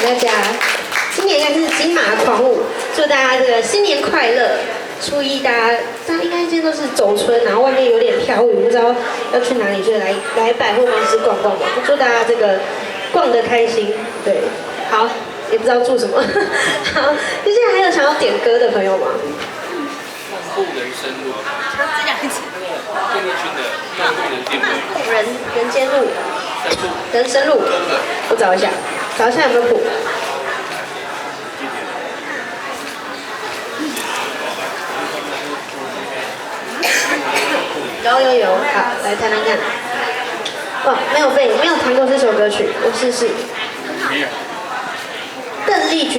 大家，今年应该是金马狂舞，祝大家这个新年快乐！初一大家应该今天都是走春，然后外面有点飘雨，不知道要去哪里，所以来百货公司逛逛嘛。祝大家这个逛得开心，对，好，也不知道祝什么。好，接下来还有想要点歌的朋友吗？漫步人生路。这两集。邓丽君的《漫步人间路》。人间路。人生路。我找一下有没有谱。有，好，来弹弹看。哇，没有弹过这首歌曲，我试试。邓丽君。